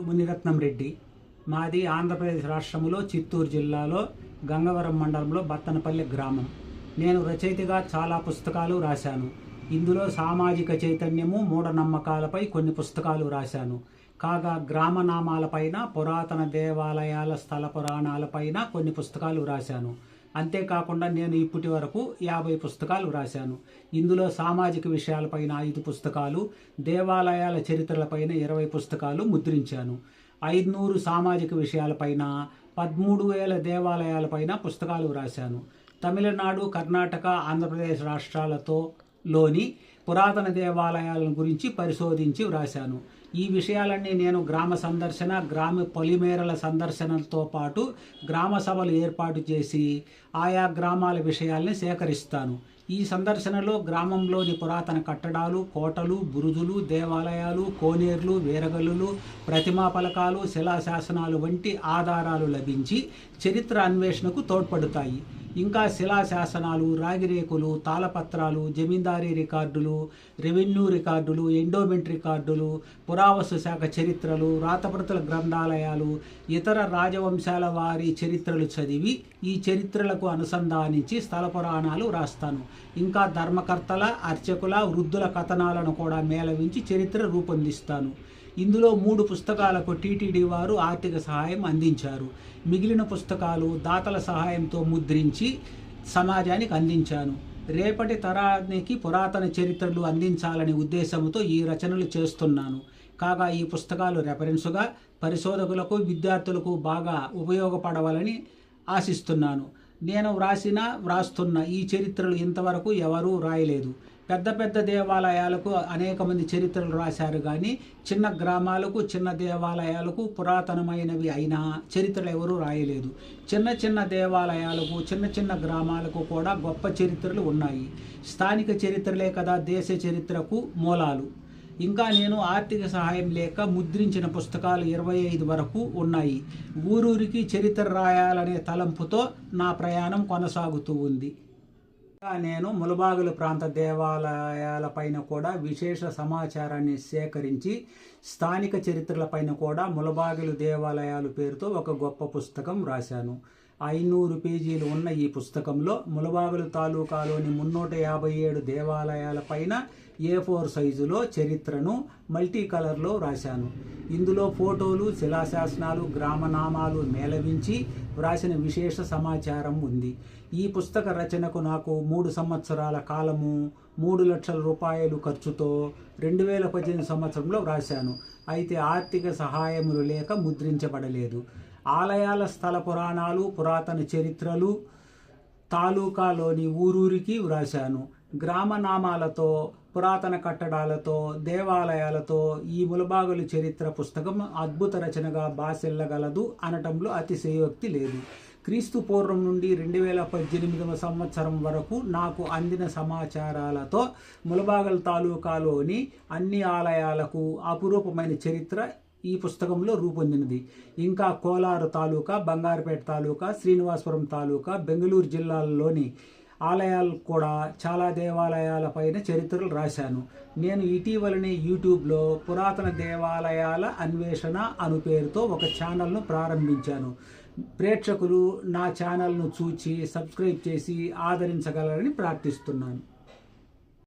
మునిరత్నం రెడ్డి. మాది ఆంధ్రప్రదేశ్ రాష్ట్రంలో చిత్తూరు జిల్లాలో గంగవరం మండలంలో బత్తనపల్లి గ్రామం. నేను రచయితగా చాలా పుస్తకాలు రాశాను. ఇందులో సామాజిక చైతన్యము, మూఢనమ్మకాలపై కొన్ని పుస్తకాలు రాశాను. కాగా గ్రామనామాలపైన, పురాతన దేవాలయాల స్థల పురాణాలపైన కొన్ని పుస్తకాలు రాశాను. అంతేకాకుండా నేను ఇప్పటి వరకు 50 పుస్తకాలు రాశాను. ఇందులో సామాజిక విషయాలపైన 5 పుస్తకాలు, దేవాలయాల చరిత్రలపైన 20 పుస్తకాలు ముద్రించాను. 500 సామాజిక విషయాలపైన, 13,000 దేవాలయాలపైన పుస్తకాలు రాశాను. తమిళనాడు, కర్ణాటక, ఆంధ్రప్రదేశ్ రాష్ట్రాలలోని పురాతన దేవాలయాల గురించి పరిశోధించి వ్రాశాను. ఈ విషయాలన్నీ నేను గ్రామ సందర్శన, గ్రామ పొలిమేరల సందర్శనలతో పాటు గ్రామ సభలు ఏర్పాటు చేసి ఆయా గ్రామాల విషయాల్ని సేకరిస్తాను. ఈ సందర్శనలో గ్రామంలోని పురాతన కట్టడాలు, కోటలు, బురుజులు, దేవాలయాలు, కోనేర్లు, వీరగల్లులు, ప్రతిమా ఫలకాలు, శిలాశాసనాలు వంటి ఆధారాలు లభించి చరిత్ర అన్వేషణకు తోడ్పడతాయి. ఇంకా శిలాశాసనాలు, రాగిరేకులు, తాళపత్రాలు, జమీందారీ రికార్డులు, రెవెన్యూ రికార్డులు, ఎండోమెంట్ రికార్డులు, పురావస్తు శాఖ చరిత్రలు, రాతప్రతుల గ్రంథాలయాలు, ఇతర రాజవంశాల వారి చరిత్రలు చదివి ఈ చరిత్రలకు అనుసంధానించి స్థల పురాణాలు రాస్తాను. ఇంకా ధర్మకర్తల, అర్చకుల, వృద్ధుల కథనాలను కూడా మేళవించి చరిత్ర రూపొందిస్తాను. ఇందులో 3 పుస్తకాలకు టీటీడీ వారు ఆర్థిక సహాయం అందించారు. మిగిలిన పుస్తకాలు దాతల సహాయంతో ముద్రించి సమాజానికి అందించాను. రేపటి తరానికి పురాతన చరిత్రలు అందించాలనే ఉద్దేశంతో ఈ రచనలు చేస్తున్నాను. కాగా ఈ పుస్తకాలు రెఫరెన్సుగా పరిశోధకులకు, విద్యార్థులకు బాగా ఉపయోగపడవాలని ఆశిస్తున్నాను. నేను వ్రాస్తున్న ఈ చరిత్రలు ఇంతవరకు ఎవరూ రాయలేదు. పెద్ద పెద్ద దేవాలయాలకు అనేక మంది చరిత్రలు రాశారు, కానీ చిన్న గ్రామాలకు, చిన్న దేవాలయాలకు, పురాతనమైనవి అయినా చరిత్రలు ఎవరూ రాయలేదు. చిన్న చిన్న దేవాలయాలకు, చిన్న చిన్న గ్రామాలకు కూడా గొప్ప చరిత్రలు ఉన్నాయి. స్థానిక చరిత్రలే కదా దేశ చరిత్రకు మూలాలు. ఇంకా నేను ఆర్థిక సహాయం లేక ముద్రించిన పుస్తకాలు 25 వరకు ఉన్నాయి. ఊరూరికి చరిత్ర రాయాలనే తలంపుతో నా ప్రయాణం కొనసాగుతూ ఉంది. నేను ములబాగులు ప్రాంత దేవాలయాలపైన కూడా విశేష సమాచారాన్ని సేకరించి స్థానిక చరిత్రలపైన కూడా ములబాగులు దేవాలయాలు పేరుతో ఒక గొప్ప పుస్తకం రాశాను. 500 పేజీలు ఉన్న ఈ పుస్తకంలో ములబాగులు తాలూకాలోని 357 దేవాలయాలపైన A4 సైజులో చరిత్రను మల్టీ కలర్లో రాశాను. ఇందులో ఫోటోలు, శిలాశాసనాలు, గ్రామనామాలు మేళవించి వ్రాసిన విశేష సమాచారం ఉంది. ఈ పుస్తక రచనకు నాకు 3 సంవత్సరాల కాలము, 3 లక్షల రూపాయలు ఖర్చుతో 2018 సంవత్సరంలో వ్రాశాను. అయితే ఆర్థిక సహాయములు లేక ముద్రించబడలేదు. ఆలయాల స్థల పురాణాలు, పురాతన చరిత్రలు, తాలూకాలోని ఊరూరికి వ్రాశాను. గ్రామనామాలతో, పురాతన కట్టడాలతో, దేవాలయాలతో ఈ ములబాగులు చరిత్ర పుస్తకం అద్భుత రచనగా బాసిల్లగలదు అనటంలో అతిశయోక్తి లేదు. క్రీస్తు పూర్వం నుండి 2018 సంవత్సరం వరకు నాకు అందిన సమాచారాలతో ములబాగల్ తాలూకాలోని అన్ని ఆలయాలకు అపురూపమైన చరిత్ర ఈ పుస్తకంలో రూపొందినది. ఇంకా కోలారు తాలూకా, బంగారుపేట తాలూకా, శ్రీనివాసపురం తాలూకా, బెంగళూరు జిల్లాల్లోని ఆలయాలు కూడా చాలా దేవాలయాలపైన చరిత్రలు రాశాను. నేను ఇటీవలనే యూట్యూబ్లో పురాతన దేవాలయాల అన్వేషణ అను పేరుతో ఒక ఛానల్ను ప్రారంభించాను. ప్రేక్షకులు నా ఛానల్ను చూచి సబ్స్క్రైబ్ చేసి ఆదరించగలరని ప్రార్థిస్తున్నాను.